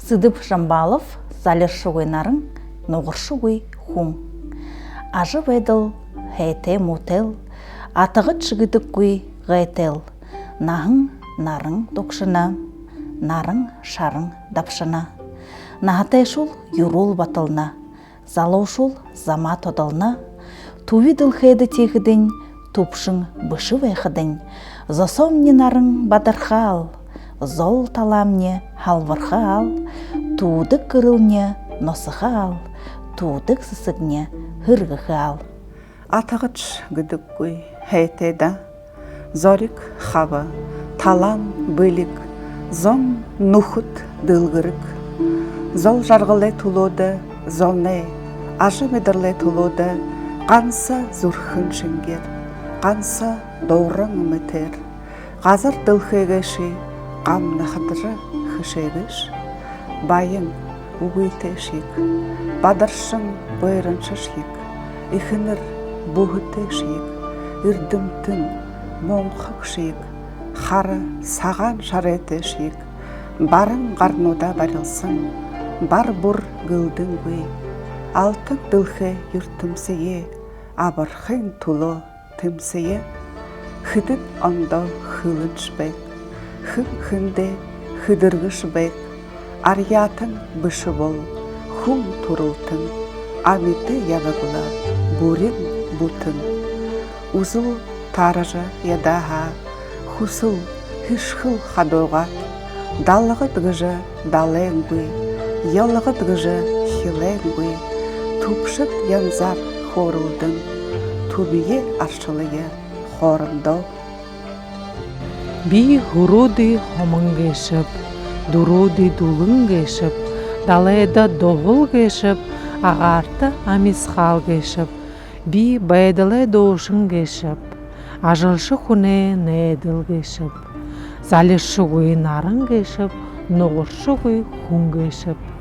Цыдыпа Жамбалов, залерші ойнарың, ноғыршы ой хуң. Ажы бәділ, хәйте мотел, атығыт шығыдық көй ғайтел. Нағың, нарың доқшына, нарың, шарың дапшына. Нағатай шул юрул батылна, залау шул зама тодылна. Тувидыл хәйді тегідін, тупшың бұшы вайқыдын. Засомне нарың бадархал, зол таламне халвархал. Тудық кырылне носыхал, тудық сысыгне хыргыхал. Атығыч гүдік көй хәйтеда, зорик хава, талан бөлік, зон нухут дылгырык. Зол жарғылы тулоды, золне, ажы медірлі тулоды, қанса зұрхын шынгер, қанса доурың үмітер. Қазір дылхегеші, қамны қыдыры хышегеш. Байын угүйте шик, бадаршың бойрыншы шик, ихінір бұғыте шик, үрдімтін моңқық шик, қары саған шарете шик, барын қарнуда барылсын, бар бұр гылдың гөй, алтын дылхе юртымсые, абырхын тулы тымсые, хыдын оңда хылынш бәк, хын-хынде хыдырғыш бәк, Арьятын бұшы бол, хум турылтын, амиты ябығыла, бурин бұтын. Узыл таражы ядаға, хусыл хышхыл хадоғат, далығы дғыжы дален бұй, ялығы дғыжы хилен бұй, тупшыт янзар хорылдың, тубие аршылые хорындау. Би хуруды хомыңгешіп, дуруды дулың кешіп, далайда доғыл кешіп, ағарты амисхал кешіп, би байдылы доушың кешіп, ажылшы хуне нәділ кешіп, залеші ғой нарын кешіп, ноғыршы ғой хуң кешіп.